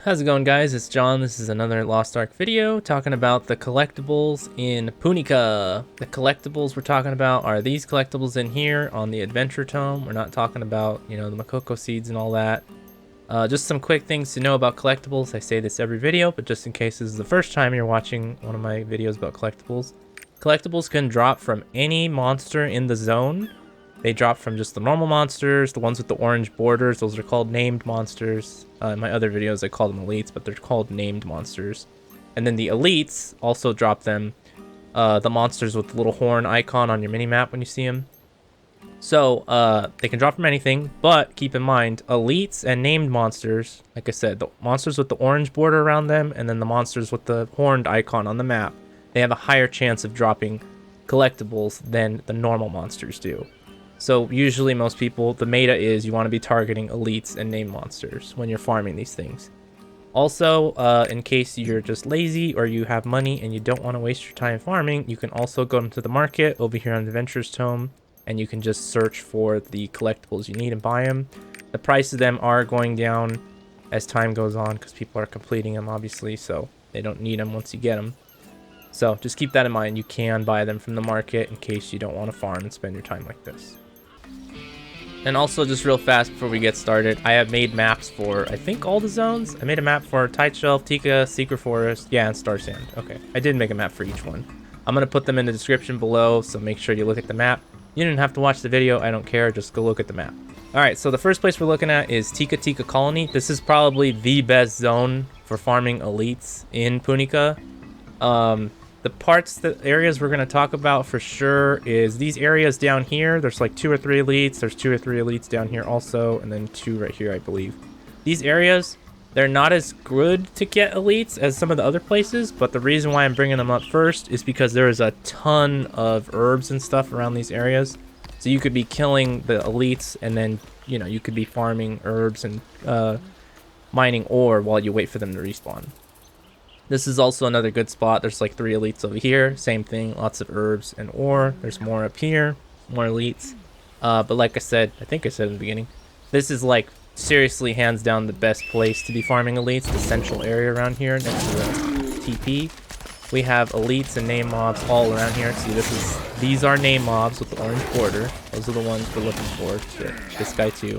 How's it going, guys? It's John. This is another Lost Ark video talking about the collectibles in Punika. The collectibles we're talking about are these collectibles in here on the adventure tome. We're not talking about, the Makoko seeds and all that. Just some quick things to know about collectibles. I say this every video, but just in case this is the first time you're watching one of my videos about collectibles. Collectibles can drop from any monster in the zone. They drop from just the normal monsters, the ones with the orange borders. Those are called named monsters. In my other videos, I call them elites, but they're called named monsters. And then the elites also drop them, the monsters with the little horn icon on your mini-map when you see them. So, they can drop from anything, but keep in mind, elites and named monsters, like I said, the monsters with the orange border around them, and then the monsters with the horned icon on the map, they have a higher chance of dropping collectibles than the normal monsters do. So usually most people, the meta is you want to be targeting elites and named monsters when you're farming these things. Also, in case you're just lazy or you have money and you don't want to waste your time farming, you can also go into the market over here on the Adventures Tome and you can just search for the collectibles you need and buy them. The price of them are going down as time goes on because people are completing them, obviously, so they don't need them once you get them. So just keep that in mind. You can buy them from the market in case you don't want to farm and spend your time like this. And also, just real fast before we get started, I have made maps for, I think, all the zones. I made a map for Tideshelf, Tiktika, Secret Forest, yeah, and Starsand. Okay, I did make a map for each one. I'm going to put them in the description below, so make sure you look at the map. You didn't have to watch the video, I don't care, just go look at the map. Alright, so the first place we're looking at is Tikatika Colony. This is probably the best zone for farming elites in Punika. The areas we're going to talk about for sure is these areas down here. There's like 2 or 3 elites. There's 2 or 3 elites down here also, and then 2 right here, I believe. These areas, they're not as good to get elites as some of the other places, but the reason why I'm bringing them up first is because there is a ton of herbs and stuff around these areas. So you could be killing the elites, and then, you could be farming herbs and mining ore while you wait for them to respawn. This is also another good spot. There's like 3 elites over here. Same thing, lots of herbs and ore. There's more up here, more elites. But like I said, I think I said in the beginning, this is like seriously hands down the best place to be farming elites. The central area around here next to the TP. We have elites and name mobs all around here. See, these are name mobs with the orange border. Those are the ones we're looking for. This guy too.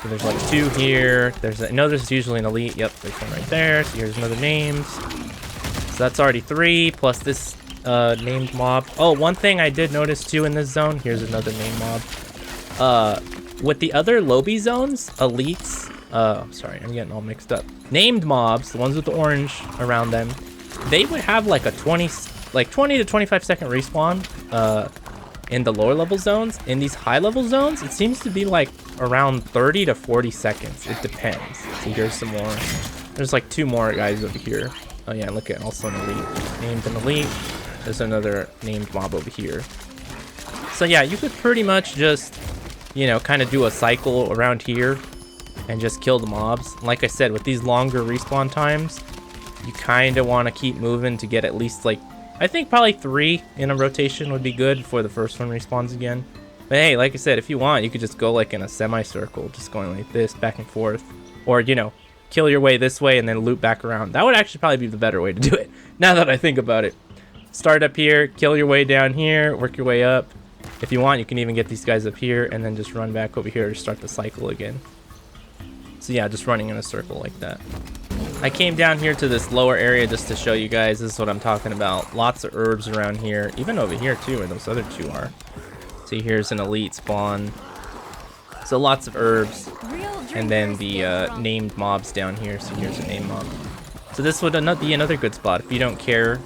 So there's like 2 here. There's usually an elite. Yep, there's one right there. So here's another names. So that's already 3 plus this named mob. Oh, one thing I did notice too in this zone. Here's another named mob. With the other lowbie zones, elites. Sorry, I'm getting all mixed up. Named mobs, the ones with the orange around them, they would have like a 20 to 25 second respawn. In the lower level zones. In these high level zones, it seems to be like around 30 to 40 seconds. It depends. So here's some more. There's like 2 more guys over here. Oh yeah, look at also an elite. Named an elite. There's another named mob over here. So yeah, you could pretty much just, kind of do a cycle around here and just kill the mobs. Like I said, with these longer respawn times, you kind of want to keep moving to get at least like, I think probably 3 in a rotation would be good before the first one respawns again. But hey, like I said, if you want, you could just go like in a semicircle, just going like this, back and forth. Or, kill your way this way and then loop back around. That would actually probably be the better way to do it, now that I think about it. Start up here, kill your way down here, work your way up. If you want, you can even get these guys up here and then just run back over here to start the cycle again. So yeah, just running in a circle like that. I came down here to this lower area just to show you guys. This is what I'm talking about. Lots of herbs around here. Even over here too, where those other 2 are. See, here's an elite spawn. So lots of herbs. And then the named mobs down here. So here's a named mob. So this would be another good spot. If you don't care,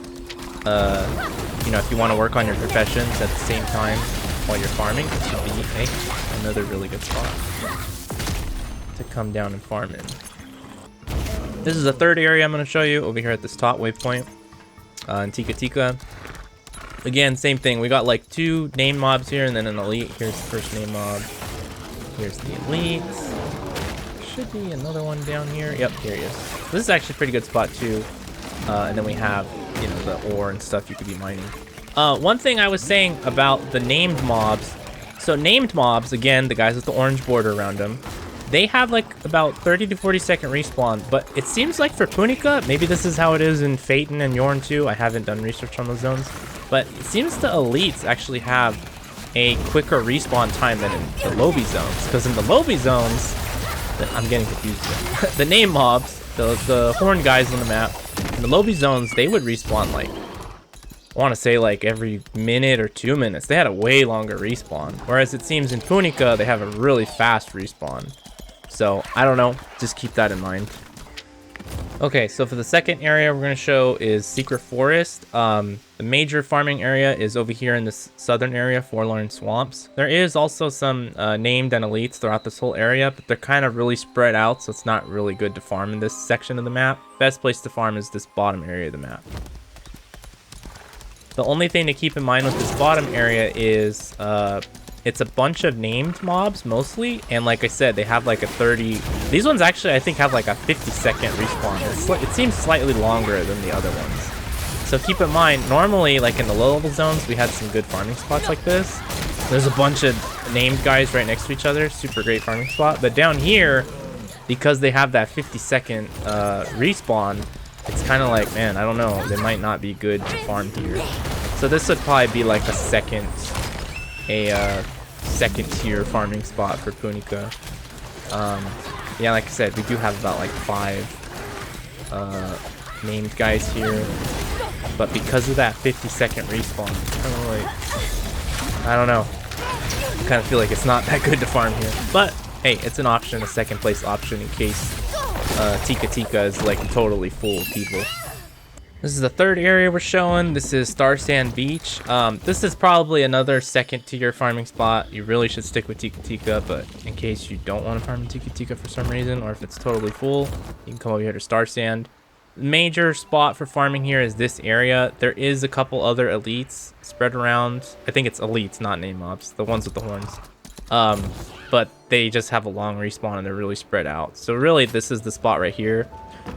if you want to work on your professions at the same time while you're farming, this would be another really good spot to come down and farm in. This is the 3rd area I'm going to show you over here at this top waypoint in Tikatika. Again, same thing. We got like 2 name mobs here and then an elite. Here's the first name mob. Here's the elite. Should be another one down here. Yep, here he is. This is actually a pretty good spot too. And then we have, the ore and stuff you could be mining. One thing I was saying about the named mobs. So named mobs, again, the guys with the orange border around them, they have like about 30 to 40 second respawn, but it seems like for Punika, maybe this is how it is in Phaeton and Yorn too. I haven't done research on those zones, but it seems the elites actually have a quicker respawn time than in the lowbie zones, because in the lowbie zones, I'm getting confused here. The name mobs, the horn guys on the map, in the lowbie zones, they would respawn like, I want to say like every minute or 2 minutes. They had a way longer respawn, whereas it seems in Punika, they have a really fast respawn. So I don't know, just keep that in mind. Okay, so for the second area we're going to show is Secret Forest. The major farming area is over here in this southern area, Forlorn Swamps. There is also some named and elites throughout this whole area, but they're kind of really spread out, so it's not really good to farm in this section of the map. Best place to farm is this bottom area of the map. The only thing to keep in mind with this bottom area is it's a bunch of named mobs mostly, and like I said, they have like a 30. These ones actually I think have like a 50-second respawn. It seems slightly longer than the other ones. So keep in mind, normally like in the low level zones, we had some good farming spots like this. There's a bunch of named guys right next to each other, super great farming spot. But down here, because they have that 50-second respawn, it's kind of like, man, I don't know, they might not be good to farm here. So this would probably be like a second tier farming spot for Punika. Yeah, like I said, we do have about like 5 named guys here, but because of that 50-second respawn, kind of like, I don't know, I kind of feel like it's not that good to farm here. But hey, it's an option, a second place option in case Tikatika is like totally full of people. This is the third area we're showing. This is Starsand Beach. This is probably another second tier farming spot. You really should stick with Tikatika, but in case you don't want to farm Tikatika for some reason, or if it's totally full, you can come over here to Starsand. Major spot for farming here is this area. There is a couple other elites spread around. I think it's elites, not name mobs, the ones with the horns. But they just have a long respawn and they're really spread out. So really, this is the spot right here.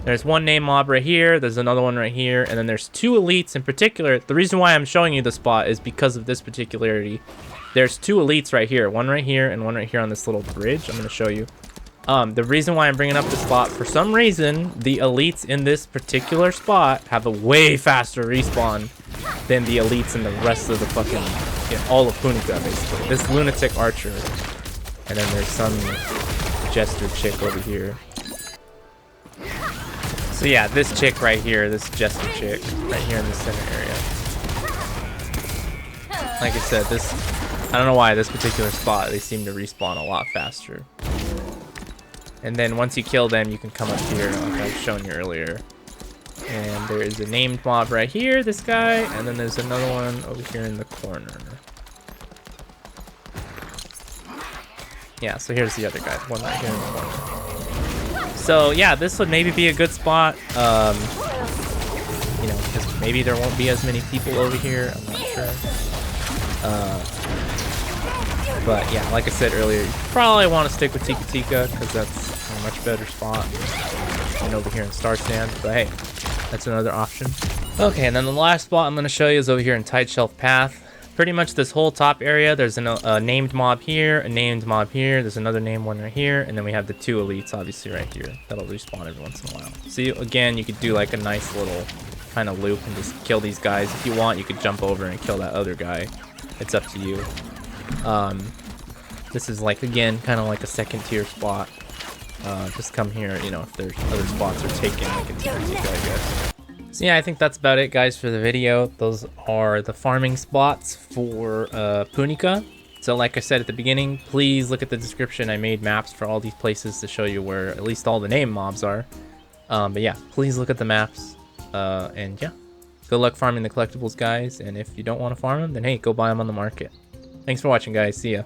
There's one name mob right here, there's another one right here, and then there's 2 elites in particular. The reason why I'm showing you the spot is because of this particularity. There's 2 elites right here, one right here and one right here on this little bridge. I'm going to show you. The reason why I'm bringing up the spot, for some reason, the elites in this particular spot have a way faster respawn than the elites in the rest of the fucking, all of Punika, basically. This lunatic archer, and then there's some jester chick over here. So yeah, this chick right here, this jester chick, right here in the center area. Like I said, I don't know why this particular spot, they seem to respawn a lot faster. And then once you kill them, you can come up here, like I've shown you earlier. And there is a named mob right here, this guy, and then there's another one over here in the corner. Yeah, so here's the other guy, one right here in the corner. So yeah, this would maybe be a good spot, you know, because maybe there won't be as many people over here, I'm not sure. But yeah, like I said earlier, you probably want to stick with Tikatika because that's a much better spot than over here in Starsand. But hey, that's another option. Okay, and then the last spot I'm going to show you is over here in Tideshelf Path. Pretty much this whole top area, there's a named mob here, a named mob here, there's another named one right here, and then we have the 2 elites obviously right here that'll respawn every once in a while. So again, you could do like a nice little kind of loop and just kill these guys. If you want, you could jump over and kill that other guy. It's up to you. This is like, again, kind of like a second tier spot. Just come here, you know, if there's other spots are taken, like in Tiktika, I guess. So yeah, I think that's about it, guys, for the video. Those are the farming spots for Punika. So like I said at the beginning, please look at the description. I made maps for all these places to show you where at least all the name mobs are. But yeah, please look at the maps. And yeah, good luck farming the collectibles, guys. And if you don't want to farm them, then hey, go buy them on the market. Thanks for watching, guys. See ya.